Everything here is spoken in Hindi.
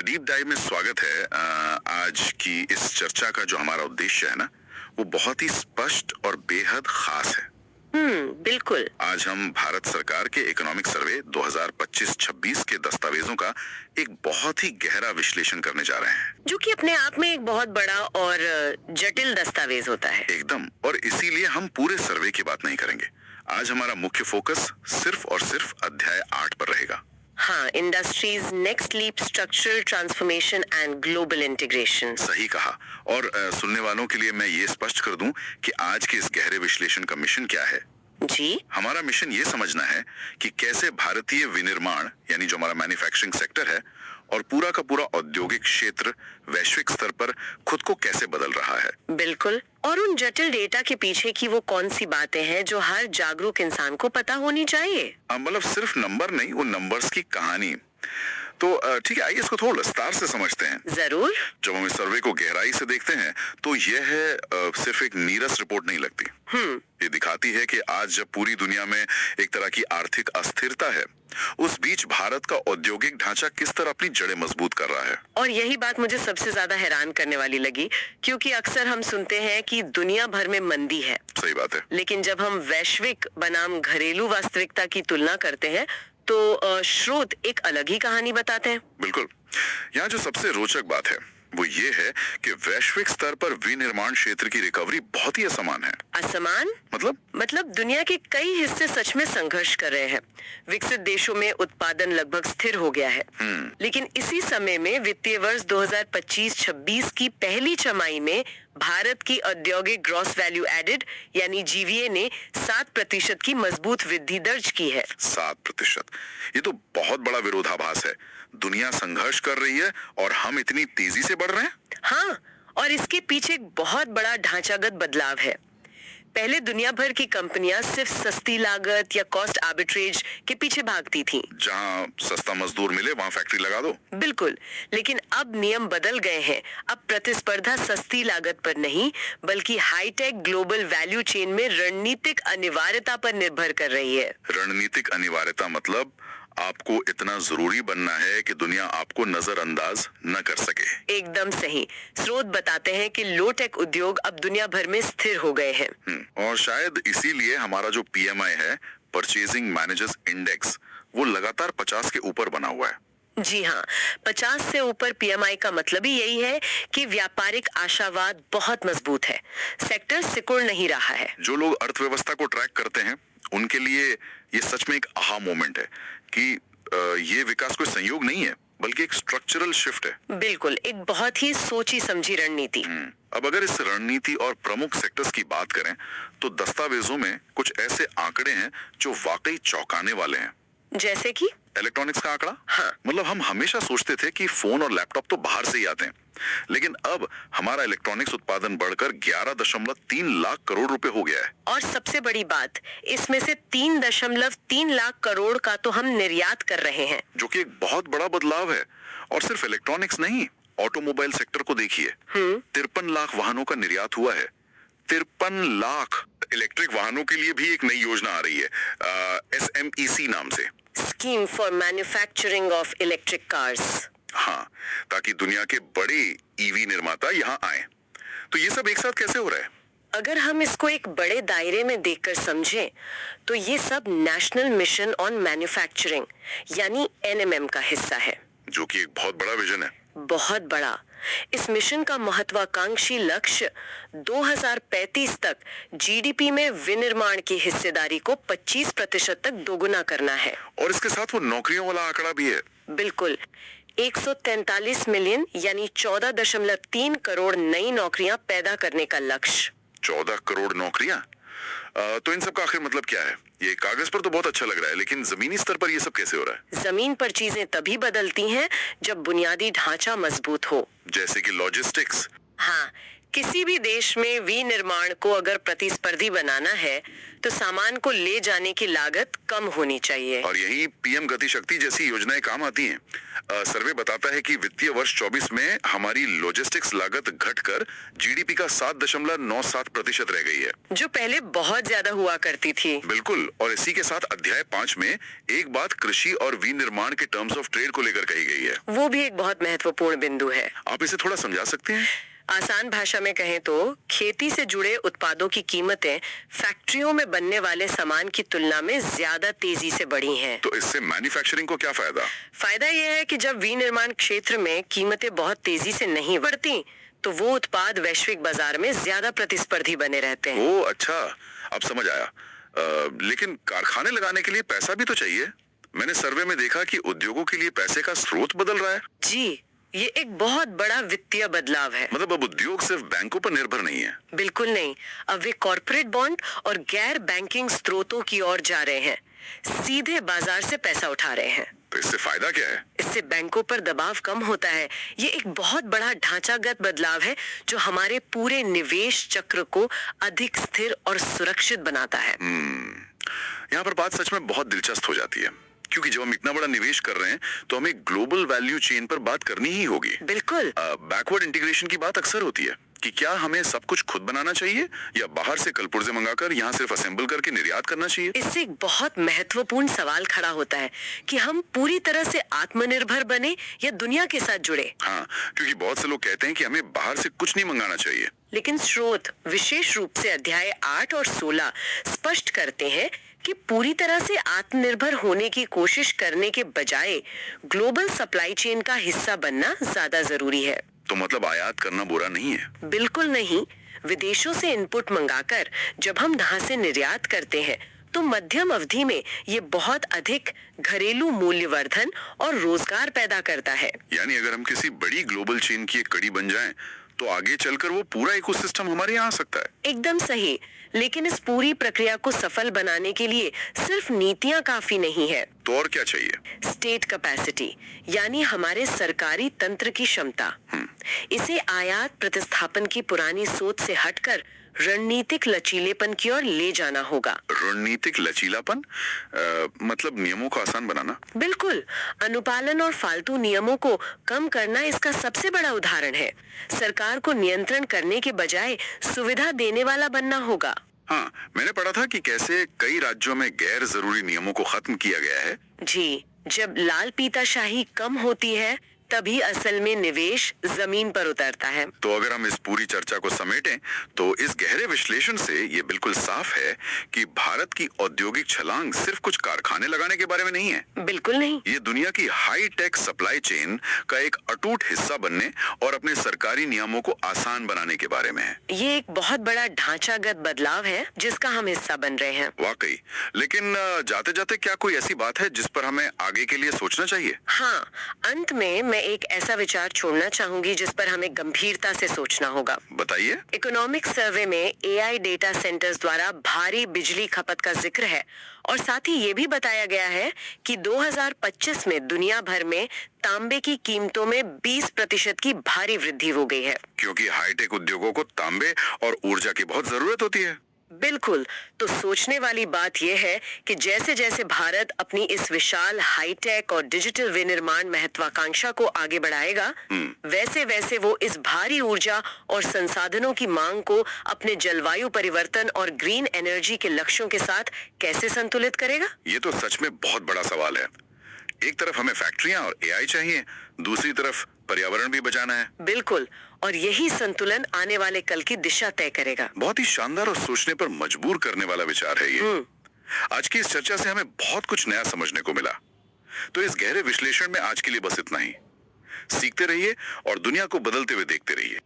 डीप डाइव में स्वागत है। आज की इस चर्चा का जो हमारा उद्देश्य है ना, वो बहुत ही स्पष्ट और बेहद खास है। बिल्कुल। आज हम भारत सरकार के इकोनॉमिक सर्वे 2025-26 के दस्तावेजों का एक बहुत ही गहरा विश्लेषण करने जा रहे हैं। जो कि अपने आप में एक बहुत बड़ा और जटिल दस्तावेज होता है। एकदम, और इसीलिए हम पूरे सर्वे की बात नहीं करेंगे। आज हमारा मुख्य फोकस सिर्फ और सिर्फ अध्याय 8 पर रहेगा। हाँ, industries next leap, structural transformation and global integration. सही कहा। और सुनने वालों के लिए मैं ये स्पष्ट कर दूं कि आज के इस गहरे विश्लेषण का मिशन क्या है। जी, हमारा मिशन ये समझना है कि कैसे भारतीय विनिर्माण यानी जो हमारा मैन्युफैक्चरिंग सेक्टर है और पूरा का पूरा औद्योगिक क्षेत्र वैश्विक स्तर पर खुद को कैसे बदल रहा है। बिल्कुल। और उन जटिल डेटा के पीछे की वो कौन सी बातें हैं जो हर जागरूक इंसान को पता होनी चाहिए। मतलब सिर्फ नंबर नहीं, उन नंबर्स की कहानी। तो ठीक है, आइए इसको थोड़ा विस्तार से समझते हैं। जरूर। जब हम इस सर्वे को गहराई से देखते हैं तो यह है सिर्फ एक नीरस रिपोर्ट नहीं लगती। ये दिखाती है कि आज जब पूरी दुनिया में एक तरह की आर्थिक अस्थिरता है, उस बीच भारत का औद्योगिक ढांचा किस तरह अपनी जड़ें मजबूत कर रहा है। और यही बात मुझे सबसे ज्यादा हैरान करने वाली लगी, क्योंकि अक्सर हम सुनते हैं कि दुनिया भर में मंदी है। सही बात है। लेकिन जब हम वैश्विक बनाम घरेलू वास्तविकता की तुलना करते हैं तो स्रोत एक अलग ही कहानी बताते हैं। बिल्कुल। यहाँ जो सबसे रोचक बात है वो ये है कि वैश्विक स्तर पर विनिर्माण क्षेत्र की रिकवरी बहुत ही असमान है। असमान मतलब दुनिया के कई हिस्से सच में संघर्ष कर रहे हैं। विकसित देशों में उत्पादन लगभग स्थिर हो गया है। लेकिन इसी समय में वित्तीय वर्ष 2025-26 की पहली छमाही में भारत की औद्योगिक ग्रॉस वैल्यू एडेड यानी जीवीए ने 7% की मजबूत वृद्धि दर्ज की है। 7%। ये तो बहुत बड़ा विरोधाभास है। दुनिया संघर्ष कर रही है और हम इतनी तेजी से बढ़ रहे हैं। हाँ, और इसके पीछे एक बहुत बड़ा ढांचागत बदलाव है। पहले दुनिया भर की कंपनियां सिर्फ सस्ती लागत या कॉस्ट आर्बिट्रेज के पीछे भागती थीं। जहां सस्ता मजदूर मिले वहां फैक्ट्री लगा दो। बिल्कुल। लेकिन अब नियम बदल गए हैं। अब प्रतिस्पर्धा सस्ती लागत पर नहीं, बल्कि हाईटेक ग्लोबल वैल्यू चेन में रणनीतिक अनिवार्यता पर निर्भर कर रही है। रणनीतिक अनिवार्यता मतलब आपको इतना जरूरी बनना है कि दुनिया आपको नजरअंदाज न कर सके। एकदम सही। स्रोत बताते हैं कि लो टेक उद्योग अब दुनिया भर में स्थिर हो गए हैं। और शायद इसीलिए हमारा जो पीएमआई है, परचेजिंग मैनेजर्स इंडेक्स, वो लगातार 50 के ऊपर बना हुआ है। जी हाँ, 50 से ऊपर पीएमआई का मतलब ही यही है कि व्यापारिक आशावाद बहुत मजबूत है। सेक्टर सिकुड़ नहीं रहा है। जो लोग अर्थव्यवस्था को ट्रैक करते हैं उनके लिए ये सच में एक आहा मोमेंट है कि ये विकास कोई संयोग नहीं है बल्कि एक स्ट्रक्चरल शिफ्ट है। बिल्कुल, एक बहुत ही सोची समझी रणनीति। अब अगर इस रणनीति और प्रमुख सेक्टर्स की बात करें तो दस्तावेजों में कुछ ऐसे आंकड़े हैं जो वाकई चौंकाने वाले हैं। जैसे कि इलेक्ट्रॉनिक्स का आंकड़ा। हाँ। मतलब हम हमेशा सोचते थे कि फोन और लैपटॉप तो बाहर से ही आते हैं, लेकिन अब हमारा इलेक्ट्रॉनिक्स उत्पादन बढ़कर 11.3 लाख करोड़ रुपए हो गया है। और सबसे बड़ी बात, इसमें से 3.3 लाख करोड़ का तो हम निर्यात कर रहे हैं, जो कि एक बहुत बड़ा बदलाव है। और सिर्फ इलेक्ट्रॉनिक्स नहीं, ऑटोमोबाइल सेक्टर को देखिए। 53 लाख वाहनों का निर्यात हुआ है। 53 लाख। इलेक्ट्रिक वाहनों के लिए भी एक नई योजना आ रही है, SMEC नाम से, scheme for manufacturing of electric cars. हाँ, ताकि दुनिया के बड़े ईवी निर्माता यहाँ आए। तो ये सब एक साथ कैसे हो रहा है? अगर हम इसको एक बड़े दायरे में देखकर समझें, तो ये सब नेशनल मिशन ऑन मैन्युफैक्चरिंग यानी NMM का हिस्सा है, जो कि एक बहुत बड़ा विजन है। बहुत बड़ा। इस मिशन का महत्वाकांक्षी लक्ष्य 2035 तक जीडीपी में विनिर्माण की हिस्सेदारी को 25% तक दोगुना करना है। और इसके साथ वो नौकरियों वाला आंकड़ा भी है। बिल्कुल। 143 मिलियन यानी 14.3 करोड़ नई नौकरियां पैदा करने का लक्ष्य। 14 करोड़ नौकरियां। तो इन सब का आखिर मतलब क्या है? ये कागज पर तो बहुत अच्छा लग रहा है, लेकिन जमीनी स्तर पर ये सब कैसे हो रहा है? जमीन पर चीजें तभी बदलती हैं जब बुनियादी ढांचा मजबूत हो। जैसे कि लॉजिस्टिक्स। हाँ, किसी भी देश में विनिर्माण को अगर प्रतिस्पर्धी बनाना है तो सामान को ले जाने की लागत कम होनी चाहिए। और यही पीएम गति शक्ति जैसी योजनाएं काम आती हैं। सर्वे बताता है कि वित्तीय वर्ष 24 में हमारी लॉजिस्टिक्स लागत घटकर जीडीपी का 7.97% रह गई है, जो पहले बहुत ज्यादा हुआ करती थी। बिल्कुल। और इसी के साथ अध्याय 5 में एक बात कृषि और विनिर्माण के टर्म्स ऑफ ट्रेड को लेकर कही गई है। वो भी एक बहुत महत्वपूर्ण बिंदु है। आप इसे थोड़ा समझा सकते हैं? आसान भाषा में कहें तो खेती से जुड़े उत्पादों की कीमतें फैक्ट्रियों में बनने वाले सामान की तुलना में ज्यादा तेजी से बढ़ी हैं। तो इससे मैन्युफैक्चरिंग को क्या फायदा? फायदा यह है कि जब विनिर्माण क्षेत्र में कीमतें बहुत तेजी से नहीं बढ़ती तो वो उत्पाद वैश्विक बाजार में ज्यादा प्रतिस्पर्धी बने रहते हैं। ओह अच्छा, अब समझ आया। लेकिन कारखाने लगाने के लिए पैसा भी तो चाहिए। मैंने सर्वे में देखा कि उद्योगों के लिए पैसे का स्रोत बदल रहा है। जी, ये एक बहुत बड़ा वित्तीय बदलाव है। मतलब अब उद्योग सिर्फ बैंकों पर निर्भर नहीं है। बिल्कुल नहीं, अब वे कॉर्पोरेट बॉन्ड और गैर बैंकिंग स्रोतों की ओर जा रहे हैं, सीधे बाजार से पैसा उठा रहे हैं। तो इससे फायदा क्या है? इससे बैंकों पर दबाव कम होता है। ये एक बहुत बड़ा ढांचागत बदलाव है जो हमारे पूरे निवेश चक्र को अधिक स्थिर और सुरक्षित बनाता है। यहाँ पर बात सच में बहुत दिलचस्प हो जाती है, क्योंकि जब हम इतना बड़ा निवेश कर रहे हैं तो हमें ग्लोबल वैल्यू चेन पर बात करनी ही होगी। बिल्कुल। बैकवर्ड इंटीग्रेशन की बात अक्सर होती है कि क्या हमें सब कुछ खुद बनाना चाहिए या बाहर से कलपुर्जे मंगाकर यहाँ सिर्फ असेंबल करके निर्यात करना चाहिए। इससे एक बहुत महत्वपूर्ण सवाल खड़ा होता है कि हम पूरी तरह से आत्मनिर्भर बने या दुनिया के साथ जुड़े। हाँ, क्योंकि बहुत से लोग कहते हैं कि हमें बाहर से कुछ नहीं मंगाना चाहिए, लेकिन स्रोत विशेष रूप से अध्याय 8 और 16 स्पष्ट करते हैं कि पूरी तरह से आत्मनिर्भर होने की कोशिश करने के बजाय ग्लोबल सप्लाई चेन का हिस्सा बनना ज्यादा जरूरी है। तो मतलब आयात करना बुरा नहीं है? बिल्कुल नहीं। विदेशों से इनपुट मंगाकर जब हम यहाँ से निर्यात करते हैं तो मध्यम अवधि में ये बहुत अधिक घरेलू मूल्यवर्धन और रोजगार पैदा करता है। यानी अगर हम किसी बड़ी ग्लोबल चेन की एक कड़ी बन जाएं, तो आगे चलकर वो पूरा इकोसिस्टम हमारे यहाँ आ सकता है। एकदम सही। लेकिन इस पूरी प्रक्रिया को सफल बनाने के लिए सिर्फ नीतियां काफी नहीं है। तो और क्या चाहिए? स्टेट कैपेसिटी, यानी हमारे सरकारी तंत्र की क्षमता। इसे आयात प्रतिस्थापन की पुरानी सोच से हटकर रणनीतिक लचीलेपन की ओर ले जाना होगा। रणनीतिक लचीलापन? मतलब नियमों को आसान बनाना? बिल्कुल। अनुपालन और फालतू नियमों को कम करना इसका सबसे बड़ा उदाहरण है। सरकार को नियंत्रण करने के बजाय सुविधा देने वाला बनना होगा। हाँ, मैंने पढ़ा था कि कैसे कई राज्यों में गैर जरूरी नियमों को खत्म किया गया है। जी, जब लाल पीताशाही कम होती है तभी असल में निवेश जमीन पर उतरता है। तो अगर हम इस पूरी चर्चा को समेटें तो इस गहरे विश्लेषण से ये बिल्कुल साफ है कि भारत की औद्योगिक छलांग सिर्फ कुछ कारखाने लगाने के बारे में नहीं है। बिल्कुल नहीं। ये दुनिया की हाई टेक सप्लाई चेन का एक अटूट हिस्सा बनने और अपने सरकारी नियमों को आसान बनाने के बारे में है। ये एक बहुत बड़ा ढांचागत बदलाव है जिसका हम हिस्सा बन रहे हैं। वाकई। लेकिन जाते जाते क्या कोई ऐसी बात है जिस पर हमें आगे के लिए सोचना चाहिए? हाँ, अंत में मैं एक ऐसा विचार छोड़ना चाहूंगी जिस पर हमें गंभीरता से सोचना होगा। बताइए। इकोनॉमिक सर्वे में एआई डेटा सेंटर्स द्वारा भारी बिजली खपत का जिक्र है और साथ ही ये भी बताया गया है कि 2025 में दुनिया भर में तांबे की कीमतों में 20% की भारी वृद्धि हो गई है। क्योंकि हाईटेक उद्योगों को तांबे और ऊर्जा की बहुत जरूरत होती है। बिल्कुल। तो सोचने वाली बात यह है कि जैसे जैसे भारत अपनी इस विशाल हाईटेक और डिजिटल विनिर्माण महत्वाकांक्षा को आगे बढ़ाएगा, वैसे वैसे वो इस भारी ऊर्जा और संसाधनों की मांग को अपने जलवायु परिवर्तन और ग्रीन एनर्जी के लक्ष्यों के साथ कैसे संतुलित करेगा। ये तो सच में बहुत बड़ा सवाल है। एक तरफ हमें फैक्ट्रियां और एआई चाहिए, दूसरी तरफ पर्यावरण भी बचाना है। बिल्कुल। और यही संतुलन आने वाले कल की दिशा तय करेगा। बहुत ही शानदार और सोचने पर मजबूर करने वाला विचार है ये। आज की इस चर्चा से हमें बहुत कुछ नया समझने को मिला। तो इस गहरे विश्लेषण में आज के लिए बस इतना ही। सीखते रहिए और दुनिया को बदलते हुए देखते रहिए।